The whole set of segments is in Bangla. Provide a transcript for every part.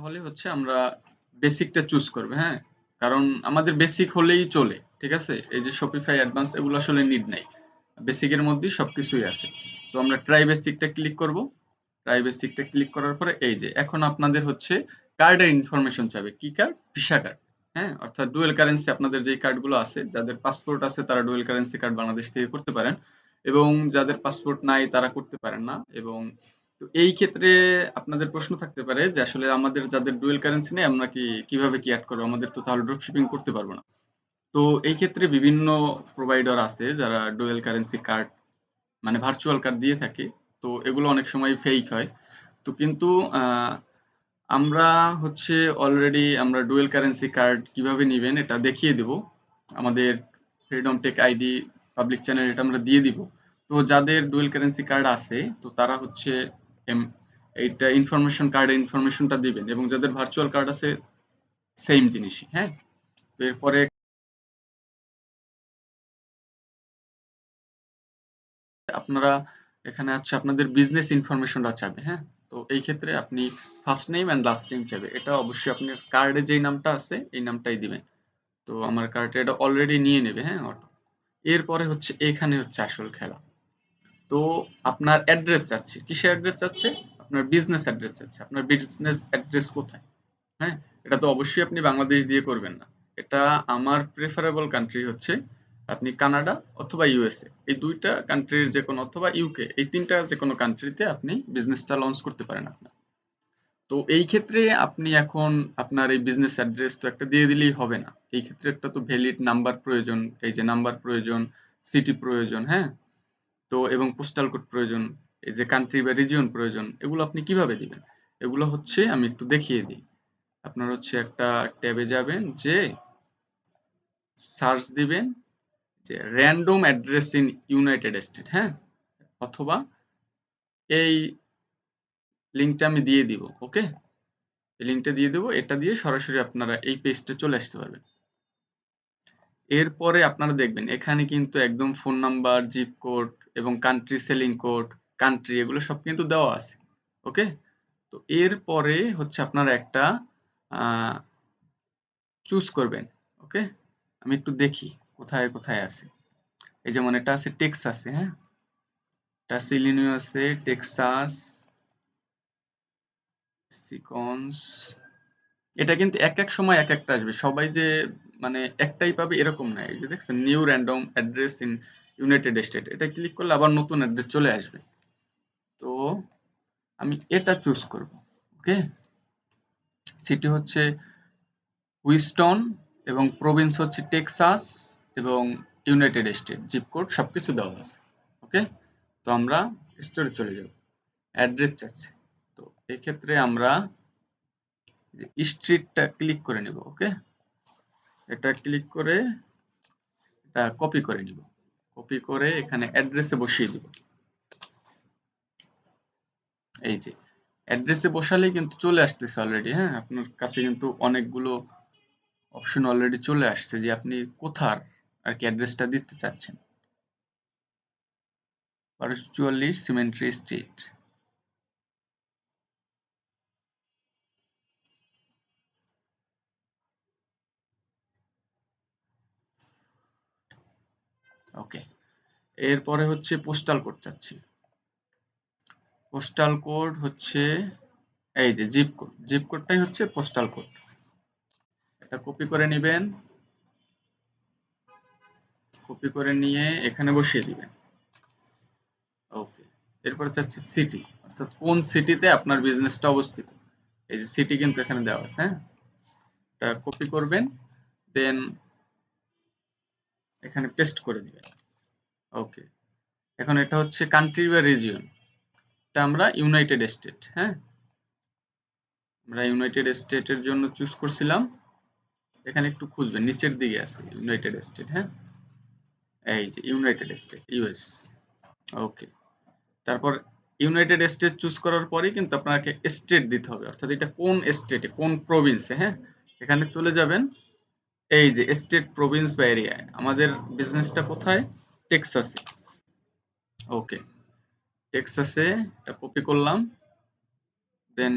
তাহলে হচ্ছে আমরা বেসিকটা চুজ করব, হ্যাঁ? কারণ আমাদের বেসিক হলেই চলে, ঠিক আছে? এই যে শপিফাই অ্যাডভান্স এগুলো আসলে নিড নাই। বেসিকের মধ্যেই সবকিছুই আছে। তো আমরা ট্রাই বেসিকটা ক্লিক করব। ট্রাই বেসিকটা ক্লিক করার পরে এই যে এখন আপনাদের হচ্ছে কার্ডের ইনফরমেশন চাবে। কি কার্ড? Visa card. হ্যাঁ? অর্থাৎ ডুয়াল কারেন্সি আপনাদের যেই কার্ডগুলো আছে, যাদের পাসপোর্ট আছে তারা ডুয়াল কারেন্সি কার্ড বাংলাদেশ থেকে করতে পারেন এবং যাদের পাসপোর্ট নাই তারা করতে পারেন না এবং তো এই ক্ষেত্রে আপনাদের প্রশ্ন থাকতে পারে যে আসলে আমাদের যাদের ডুয়াল কারেন্সি নেই আমরা কিভাবে কি অ্যাড করবো? আমাদের তো তাহলে ড্রপ শিপিং করতে পারবো না। তো এই ক্ষেত্রে বিভিন্ন প্রোভাইডার আছে যারা ডুয়াল কারেন্সি কার্ড মানে ভার্চুয়াল কার্ড দিয়ে থাকে। তো এগুলো অনেক সময় ফেক হয়। তো কিন্তু আমরা হচ্ছে অলরেডি আমরা ডুয়াল কারেন্সি কার্ড কিভাবে নিবেন এটা দেখিয়ে দিব। আমাদের freedom tech ID public channel এটা আমরা দিয়ে দিব। তো যাদের ডুয়াল কারেন্সি কার্ড আছে তো তারা হচ্ছে এইটা ইনফরমেশন কার্ডের ইনফরমেশনটা দিবেন এবং যাদের ভার্চুয়াল কার্ড আছে সেম জিনিসই, হ্যাঁ? তো এরপরে আপনারা এখানে হচ্ছে আপনাদের বিজনেস ইনফরমেশনটা চাবে, হ্যাঁ? তো এই ক্ষেত্রে আপনি first name and last name চাবে। এটা অবশ্যই আপনার কার্ডে যেই নামটা আছে এই নামটাই দিবেন। তো আমার কার্ডে এটা অলরেডি নিয়ে নেবে, হ্যাঁ? অটো। এরপরে হচ্ছে এখানে হচ্ছে আসল খেলা। তো আপনার অ্যাড্রেস চাচ্ছে। কিসের অ্যাড্রেস চাচ্ছে? আপনার বিজনেস অ্যাড্রেস চাচ্ছে। আপনার বিজনেস অ্যাড্রেস কোথায়? হ্যাঁ? এটা তো অবশ্যই আপনি বাংলাদেশ দিয়ে করবেন না। এটা আমার প্রেফারেবল কান্ট্রি হচ্ছে আপনি কানাডা অথবা ইউএসএ। এই ২ টা কান্ট্রির যেকোনো অথবা ইউকে এই ৩ টা যেকোনো কান্ট্রিতে আপনি বিজনেসটা লঞ্চ করতে পারেন আপনার। তো এই ক্ষেত্রে আপনি এখন আপনার এই বিজনেস অ্যাড্রেস তো একটা দিয়ে দিলেই হবে না। এই ক্ষেত্রে একটা তো ভ্যালিড নাম্বার প্রয়োজন, এই যে নাম্বার প্রয়োজন, সিটি প্রয়োজন, হ্যাঁ? তো এবং পোস্টাল কোড প্রয়োজন, এই যে কান্ট্রি বা রিজিয়ন প্রয়োজন। এগুলো আপনি কিভাবে দিবেন? এগুলো হচ্ছে আমি একটু দেখিয়ে দিই। আপনার হচ্ছে একটা ট্যাবে যাবেন যে সার্চ দিবেন যে random address in United state, হ্যাঁ? অথবা এই লিঙ্কটা আমি দিয়ে দিব, ওকে? এই লিঙ্কটা দিয়ে দেব। এটা দিয়ে সরাসরি আপনারা এই পেজটা চলে আসতে পারবেন। এরপরে আপনারা দেখবেন এখানে কিন্তু একদম ফোন নাম্বার, জিপ কোড এবং কান্ট্রি সেলিং কোড, কান্ট্রি এগুলো সব কিন্তু দেওয়া আছে। ওকে? তো এরপরে হচ্ছে আপনারা একটা চুজ করবেন। ওকে? আমি একটু দেখি কোথায়, কোথায় আছে। এই যেমন এটা আছে টেক্সাসে, হ্যাঁ? এটা আছে ইলিনয়েসে, টেক্সাস, সিকন্স। এটা কিন্তু এক সময় একটা আসবে। সবাই যে মানে একটাই পাবে এরকম না। এই যে দেখছেন new random address in United state. এটা ক্লিক করলে আবার নতুন অ্যাড্রেস চলে আসবে। তো আমি এটা চুজ করব। ওকে? সিটি হচ্ছে হুইস্টন এবং প্রভিন্স হচ্ছে টেক্সাস এবং ইউনাইটেড স্টেট। জিপ কোড সবকিছু দেওয়া আছে। ওকে? তো আমরা স্টোরে চলে যাব। অ্যাড্রেস চাচ্ছে। তো এক্ষেত্রে আমরা স্ট্রিটটা ক্লিক করে নেব। ওকে? এটা ক্লিক করে এটা কপি করে নিব। কপি করে এখানে অ্যাড্রেসে বসিয়ে দিব। এই যে অ্যাড্রেসে বসালেই কিন্তু চলে আসতেছে অলরেডি, হ্যাঁ? আপনার কাছে কিন্তু অনেকগুলো অপশন অলরেডি চলে আসছে যে আপনি কোথার আর কি অ্যাড্রেসটা দিতে চাচ্ছেন। ১২৪৪ সিমেন্ট্রি স্ট্রিট। ওকে। এরপরে হচ্ছে পোস্টাল কোড চাচ্ছি। পোস্টাল কোড হচ্ছে এই যে জিপ কোড। জিপ কোডটাই হচ্ছে পোস্টাল কোড। এটা কপি করে নিবেন। কপি করে নিয়ে এখানে বসিয়ে দিবেন। ওকে। এরপরে চাচ্ছি সিটি, অর্থাৎ কোন সিটিতে আপনার বিজনেসটা অবস্থিত। এই যে সিটি কিন্তু এখানে দেওয়া আছে, হ্যাঁ? এটা কপি করবেন, দেন এখানে পেস্ট করে দিবেন। ওকে। এখন এটা হচ্ছে কান্ট্রি বা রিজিয়ন। এটা আমরা ইউনাইটেড স্টেট, হ্যাঁ? আমরা ইউনাইটেড স্টেটের জন্য চুজ করছিলাম। এখানে একটু খুঁজবেন, নিচের দিকে আছে ইউনাইটেড স্টেট, হ্যাঁ? এই যে ইউনাইটেড স্টেট, ইউএস। ওকে। তারপর ইউনাইটেড স্টেট চুজ করার পরেই কিন্তু আপনাকে স্টেট দিতে হবে, অর্থাৎ এটা কোন স্টেটে, কোন প্রভিন্সে, হ্যাঁ? এখানে চলে যাবেন। এই যে স্টেট, প্রভিন্স বা এরিয়ায় আমাদের বিজনেসটা কোথায়? টেক্সাসে। ওকে। টেক্সাসে এটা কপি করলাম, দেন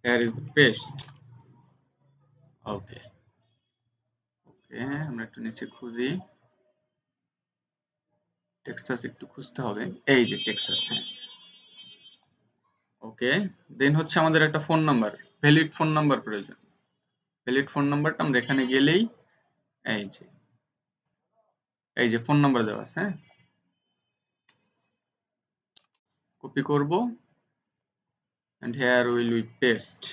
here is the paste. ওকে ওকে, আমরা একটু নিচে খুঁজি, টেক্সাস একটু খুঁজতে হবে, এই যে টেক্সাস, হ্যাঁ ওকে। দেন হচ্ছে আমাদের একটা phone number, valid phone number প্রয়োজন। ভ্যালিড ফোন নাম্বারটা আমরা এখানে গেলেই এই যে ফোন নাম্বার দেওয়া আছে, হ্যাঁ কপি করব and here will we paste.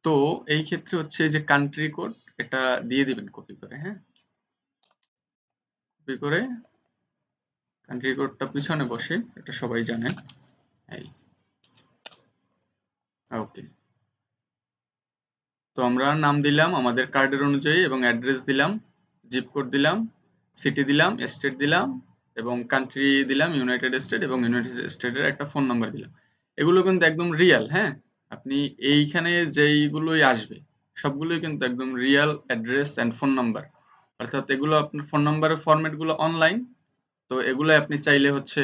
তো এই ক্ষেত্রে হচ্ছে যে কান্ট্রি কোড এটা দিয়ে দিবেন কপি করে, হ্যাঁ কপি করে কান্ট্রি কোডটা পিছনে বসে, এটা সবাই জানেন। এই ওকে, তো আমরা নাম দিলাম আমাদের কার্ডের অনুযায়ী এবং অ্যাড্রেস দিলাম, জিপ কোড দিলাম, সিটি দিলাম, স্টেট দিলাম এবং কান্ট্রি দিলাম ইউনাইটেড স্টেট, এবং ইউনাইটেড স্টেটের একটা ফোন নাম্বার দিলাম। এগুলো কিন্তু একদম রিয়াল, হ্যাঁ আপনি এইখানে যেইগুলোই আসবে সবগুলোই কিন্তু একদম Real address and phone number, অর্থাৎ এগুলো আপনার ফোন নাম্বারের ফরম্যাটগুলো অনলাইন। তো এগুলো আপনি চাইলে হচ্ছে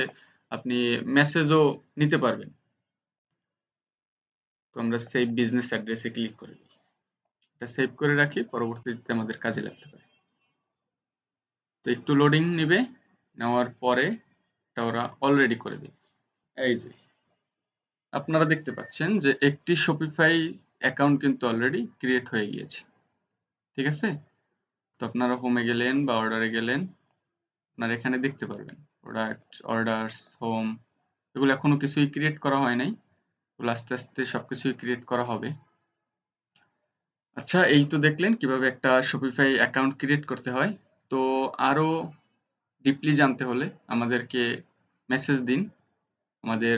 আপনি মেসেজও নিতে পারবেন। তো আমরা সেভ বিজনেস অ্যাড্রেসে ক্লিক করে দিই, এটা সেভ করে রাখি, পরবর্তীতে আমাদের কাজে লাগতে পারে। তো একটু লোডিং নিবে, নেওয়ার পরে এটা ওরা অলরেডি করে দেবে। এই যে আপনারা দেখতে পাচ্ছেন যে একটি শপিফাই অ্যাকাউন্ট কিন্তু অলরেডি ক্রিয়েট হয়ে গিয়েছে, ঠিক আছে। তো আপনারা হোমে গেলেন বা অর্ডারে গেলেন, আপনারা এখানে দেখতে পারবেন প্রোডাক্ট, অর্ডারস, হোম, এগুলো এখনো কিছুই ক্রিয়েট করা হয় নাই, এগুলো আস্তে আস্তে সবকিছুই ক্রিয়েট করা হবে। আচ্ছা, এই তো দেখলেন কিভাবে একটা শপিফাই অ্যাকাউন্ট ক্রিয়েট করতে হয়। তো আরো ডিপলি জানতে হলে আমাদেরকে মেসেজ দিন, আমাদের